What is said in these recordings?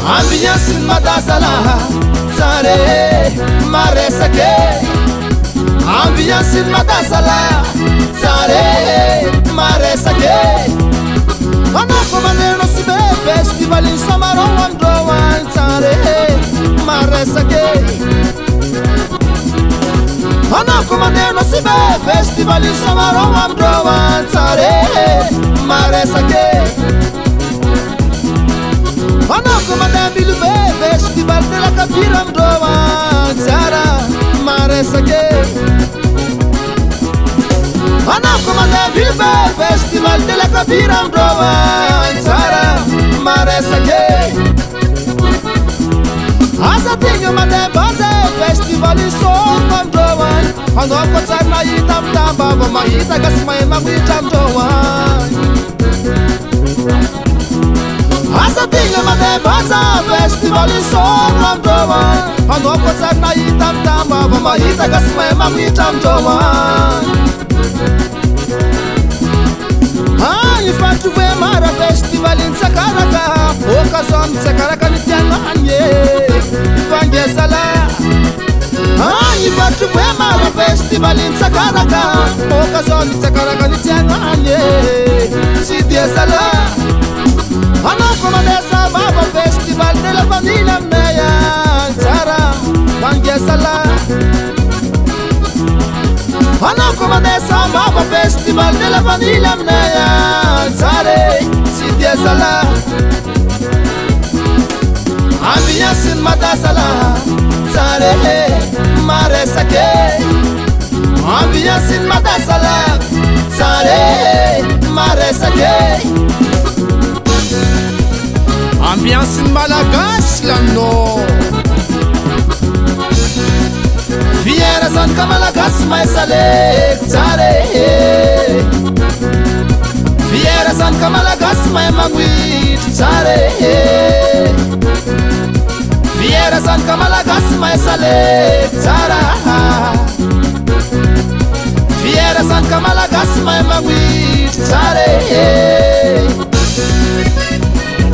Ambiance madasala sare maresake. Ambiance madasala sare maresake. Anako maneno sibe festival in Samaro Androwan sare maresake. Anako maneno sibe festival in Samaro Androwan sare maresake. Anako manambilu be festival de la Kapiram Dowan Sara Maresake. Anako manambilu be festival de la Kapiram Dowan Sara Maresake. Asa tinga manambaze festival in Sokam Dowan. Anoko tsarna itam tamba ba mahita gasmay magwitam Dowan. Asa tinga manebaza festival in Sokam Dowan. Anoko tsarna itam tamba ba mahita gasmay magwitam Dowan. Ifatu ve mara festival in Sakaraka. Okazon Sakaraka ni tianganye Ifangezala. Ifatu ve mara festival in Sakaraka. Okazon Sakaraka ni tianganye Sidiezala. Anako manesa baba festival de la vanilla meya Sara Ifangezala. Anako manesa baba festival de la vanilla meya Sare Sidiezala. Ambiance madasala Sare maresake. Ambiance madasala Sare maresake. Ambiance malagasy lano. Fiera zany ka malagasy mahay saleky tsare. Fiera zany ka malagasy mahay magwitry tsare. Fiera zany ka malagasy mahay saleky tsara. Fiera zany ka malagasy mahay magwitry tsare.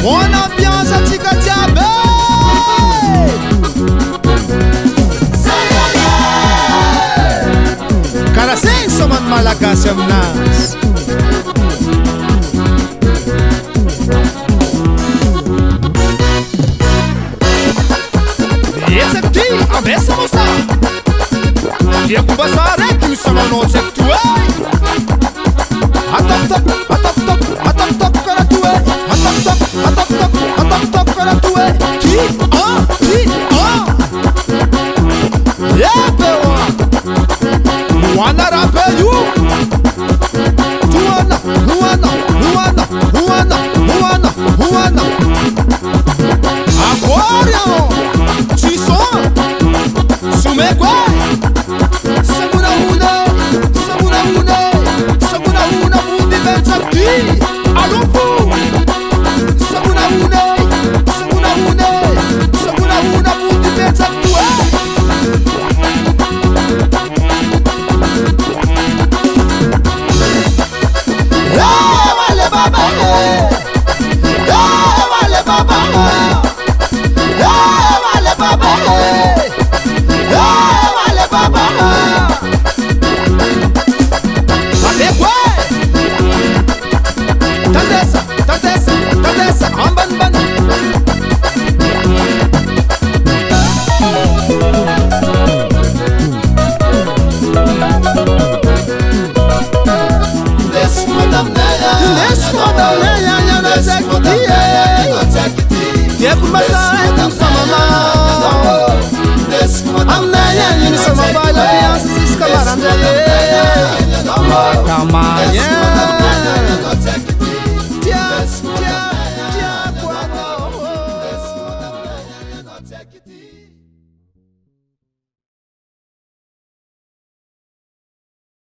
On ambiance atsika jiaby. Kara zegny somany malagasy aminazy. Etsaka ty ambesa mosa. Tiako mbasa araiky misamanao tsaky to e. Atapitako, atapitako, atapitako kara to e. Atapitako, atapitako, atapitako kara to e. Ty, Ebe oa Luana rappel you. Luana, Luana, Luana, Luana, Luana, Luana. Agora tu som Sumegwe. Segura una, segura una, segura una. Mundi benza ti. Alufu. Segura una, segura una, segura una. Mundi benza tu. Vale baba, vale baba, vale baba, vale baba. Até quoi? Tandessa, tandessa, tandessa, amban ban. Tieko mbasay kung samana. Amnaya yun sa mabala niya sa siskalaran niya. Kamanya Tia, tia, tia, tia,